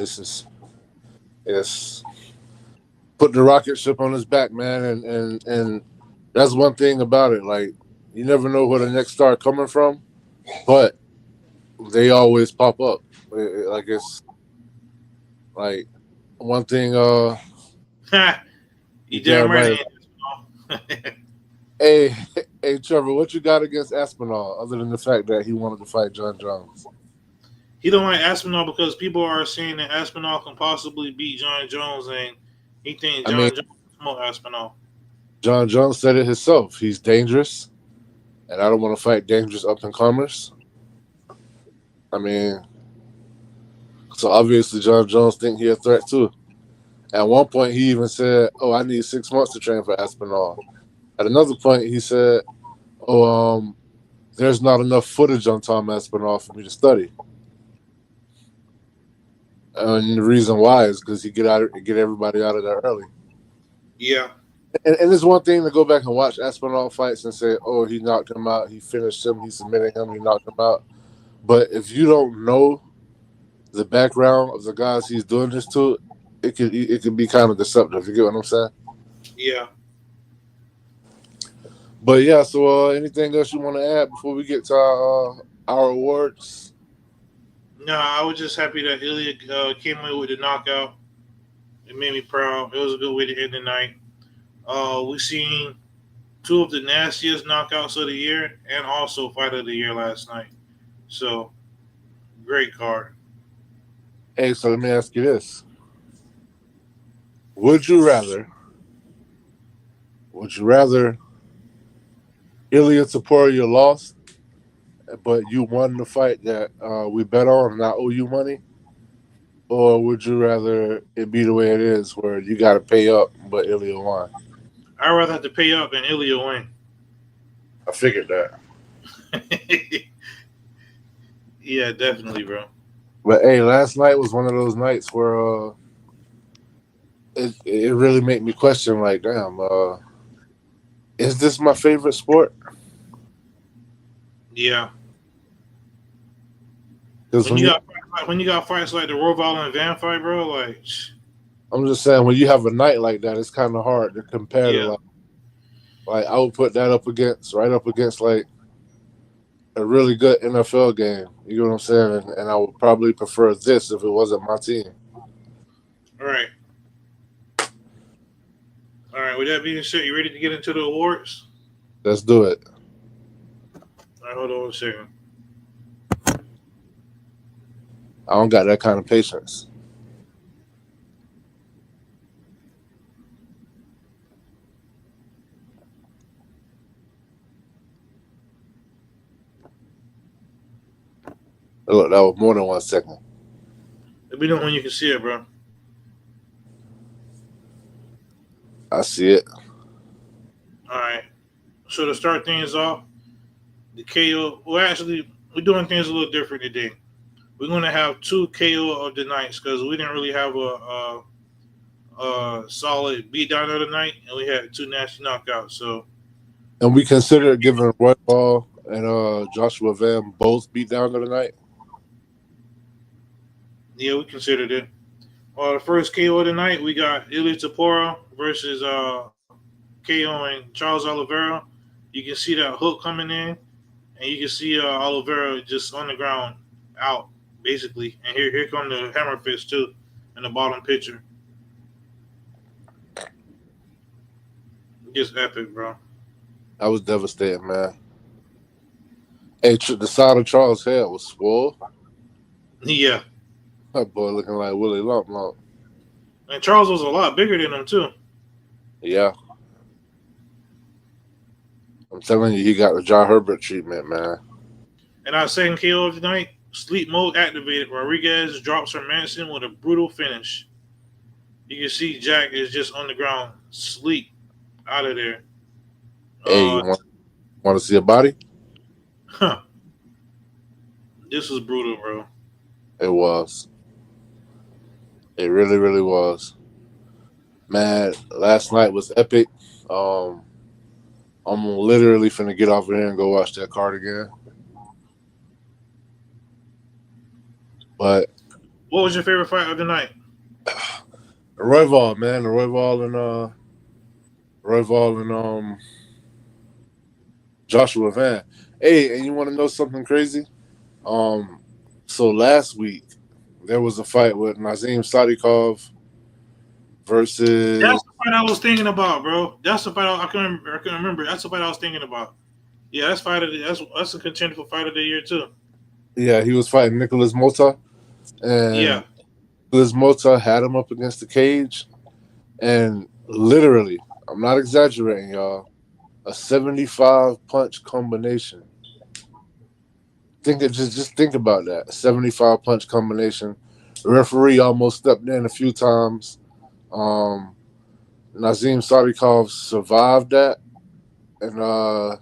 S7: It's put the rocket ship on his back, man. And that's one thing about it. Like, you never know where the next star coming from, but they always pop up. Like, it's like one thing.
S6: You damn right.
S7: Hey, Trevor, what you got against Aspinall other than the fact that he wanted to fight John Jones?
S6: He don't like Aspinall because people are saying that Aspinall can possibly beat John Jones, and he thinks Jones can smoke Aspinall.
S7: John Jones said it himself. He's dangerous, and I don't want to fight dangerous up-and-comers. I mean, so obviously John Jones think he a threat too. At one point, he even said, "Oh, I need 6 months to train for Aspinall." At another point, he said, "Oh, there's not enough footage on Tom Aspinall for me to study." And the reason why is because he get everybody out of there early.
S6: Yeah.
S7: And it's one thing to go back and watch Aspinall fights and say, "Oh, he knocked him out. He finished him. He submitted him. He knocked him out." But if you don't know the background of the guys he's doing this to, it could be kind of deceptive. You get what I'm saying?
S6: Yeah.
S7: But yeah. So anything else you want to add before we get to our awards?
S6: No, I was just happy that Ilya came away with the knockout. It made me proud. It was a good way to end the night. We seen 2 of the nastiest knockouts of the year and also fight of the year last night. So, great card.
S7: Hey, so let me ask you this. Would you rather Ilya Topuria lost, but you won the fight that we bet on and I owe you money? Or would you rather it be the way it is where you got to pay up, but Ilya won?
S6: I'd rather have to pay up and Ilya win.
S7: I figured that.
S6: Yeah, definitely, bro.
S7: But hey, last night was one of those nights where it really made me question, like, damn, is this my favorite sport?
S6: Yeah.
S7: Because
S6: when you got fights like the Roval and Van fight, bro, like,
S7: I'm just saying, when you have a night like that, it's kind of hard to compare to like I would put that right up against like a really good NFL game. You know what I'm saying? And I would probably prefer this if it wasn't my team.
S6: All right. All right. With that being said, you ready to get into the awards?
S7: Let's do it.
S6: All right. Hold on a second.
S7: I don't got that kind of patience. Look, that was more than 1 second.
S6: Let me know when you can see it, bro.
S7: I see it.
S6: All right. So to start things off, the KO. Well, actually, we're doing things a little different today. We're going to have 2 KO of the nights because we didn't really have a solid beatdown of the night, and we had 2 nasty knockouts. So,
S7: And we considered giving Roy Ball and Joshua Van both beat down of the night.
S6: yeah, we considered it. The first KO of the night, we got Ilya Topuria versus KO and Charles Oliveira. You can see that hook coming in, and you can see Oliveira just on the ground, out basically. And here come the hammer fist too, in the bottom picture. Just epic, bro.
S7: That was devastating, man. Hey, the side of Charles' head was swole.
S6: Yeah,
S7: That boy looking like Willie Lump.
S6: and Charles was a lot bigger than him too.
S7: Yeah. I'm telling you, he got the John Herbert treatment, man.
S6: And our second KO of the night, sleep mode activated. Rodriguez drops her Manson with a brutal finish. You can see Jack is just on the ground, sleep, out of there.
S7: Hey, you want to see a body?
S6: Huh. This was brutal, bro.
S7: It was. It really, really was. Man, last night was epic. I'm literally finna get off of here and go watch that card again. But
S6: What was your favorite fight of the night?
S7: Royval, man, Royval and Joshua Van. Hey, and you want to know something crazy? So last week there was a fight with Nazim Sadikov versus.
S6: That's the fight I was thinking about, bro. That's the fight I couldn't remember. That's the fight I was thinking about. Yeah, that's a contender for fight of the year too.
S7: Yeah, he was fighting Nicholas Mota, and
S6: Yeah.
S7: Nicholas Mota had him up against the cage, and literally, I'm not exaggerating, y'all, a 75 punch combination. Just think about that. A 75 punch combination. The referee almost stepped in a few times. Nazim Sadikov survived that and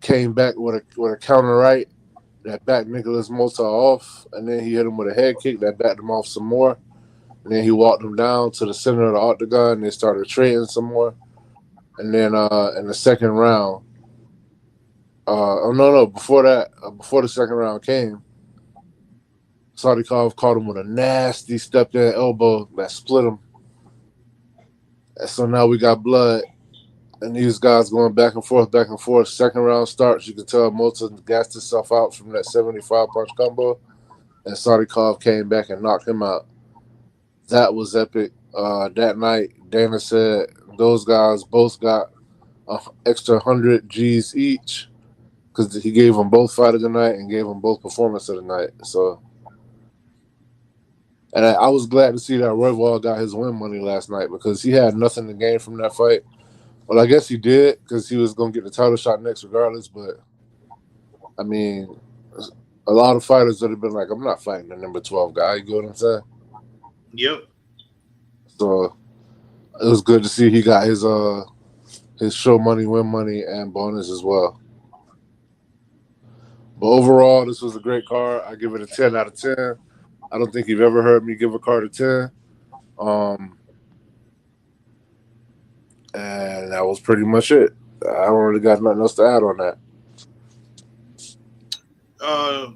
S7: came back with a counter right that backed Nicholas Mota off, and then he hit him with a head kick that backed him off some more. And then he walked him down to the center of the octagon and they started trading some more. And then in the second round, before the second round came, Sadikov caught him with a nasty step-in elbow that split him. And so now we got blood, and these guys going back and forth. Second round starts, you can tell Mota gassed himself out from that 75 punch combo, and Sadikov came back and knocked him out. That was epic. That night, Dana said those guys both got an extra 100 G's each because he gave them both fight of the night and gave them both performance of the night. So, and I was glad to see that Royval got his win money last night because he had nothing to gain from that fight. Well, I guess he did because he was going to get the title shot next regardless. But, I mean, a lot of fighters would have been like, I'm not fighting the number 12 guy. You get what I'm saying?
S6: Yep.
S7: So it was good to see he got his show money, win money, and bonus as well. But overall, this was a great card. I give it a 10 out of 10. I don't think you've ever heard me give a card a 10. And that was pretty much it. I don't really got nothing else to add on that.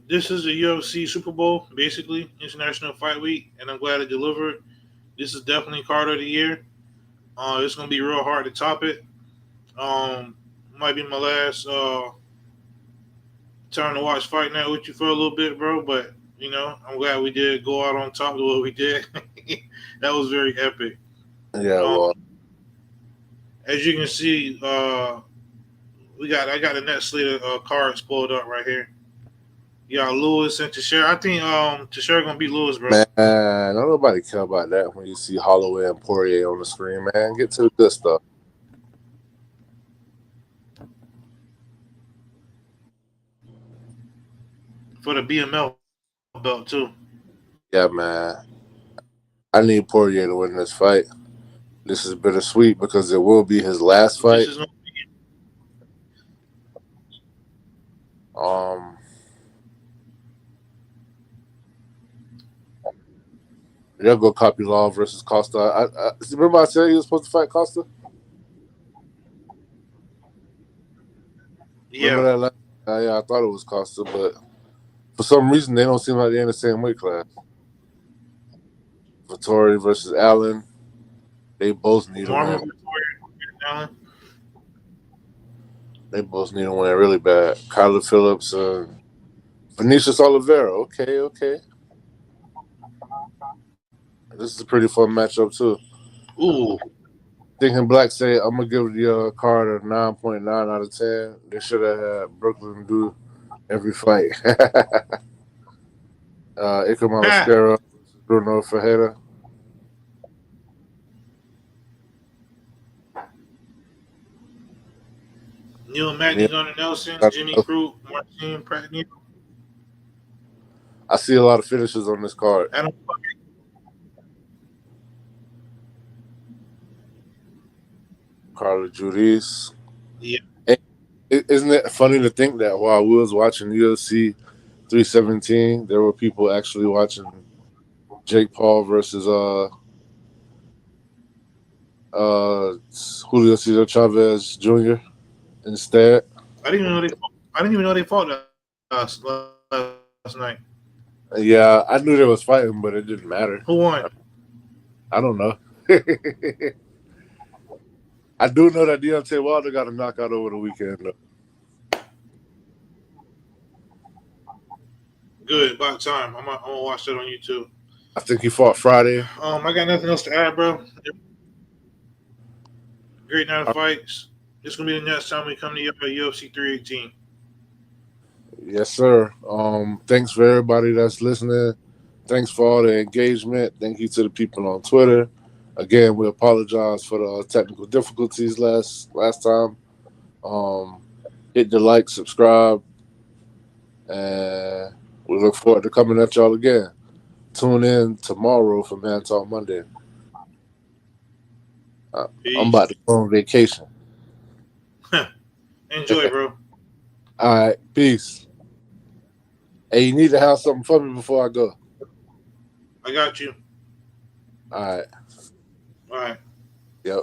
S6: This is a UFC Super Bowl, basically, International Fight Week, and I'm glad it delivered. This is definitely card of the year. It's going to be real hard to top it. Might be my last time to watch Fight Night with you for a little bit, bro. But you know, I'm glad we did go out on top of what we did. That was very epic.
S7: Yeah, well,
S6: As you can see, I got the next slate of cards pulled up right here. You got Lewis and Teixeira. I think Teixeira gonna beat Lewis, bro.
S7: man, don't nobody care about that when you see Holloway and Poirier on the screen, man. Get to the good stuff.
S6: For the BML belt too.
S7: Yeah, man. I need Poirier to win this fight. This is bittersweet because it will be his last fight. They'll go copy Law versus Costa. I remember I said he was supposed to fight Costa.
S6: Yeah.
S7: Remember that? Yeah, I thought it was Costa, but for some reason they don't seem like they're in the same weight class. Vittori versus Allen. They both need a win. They both need a win really bad. Kyler Phillips and Vinicius Oliveira. Okay. This is a pretty fun matchup too.
S6: Ooh.
S7: Thinking Black say I'm gonna give the card a 9.9 out of 10. They should have had Brooklyn do every fight. Ikram Mascara versus Bruno Ferreira.
S6: Neil Magny, Gunnar Nelson, Jimmy Crute, Martin Pratney.
S7: I see a lot of finishes on this card. Carla Judice.
S6: Yeah.
S7: Isn't it funny to think that while we was watching UFC 317, there were people actually watching Jake Paul versus Julio Cesar Chavez Jr. instead.
S6: I didn't even know they fought last night.
S7: Yeah, I knew they was fighting, but it didn't matter.
S6: Who won?
S7: I don't know. I do know that Deontay Wilder got a knockout over the weekend, though.
S6: Good, about time. I'm gonna watch that on YouTube.
S7: I think he fought Friday.
S6: I got nothing else to add, bro. Great night of fights. This is gonna be the next time we come to UFC 318.
S7: Yes, sir. Thanks for everybody that's listening. Thanks for all the engagement. Thank you to the people on Twitter. Again, we apologize for the technical difficulties last time. Hit the like, subscribe, and we look forward to coming at y'all again. Tune in tomorrow for Man Talk Monday. I'm about to go on vacation.
S6: Enjoy, bro.
S7: All right, peace. Hey, you need to have something for me before I go.
S6: I got you.
S7: All right.
S6: All right.
S7: Yep.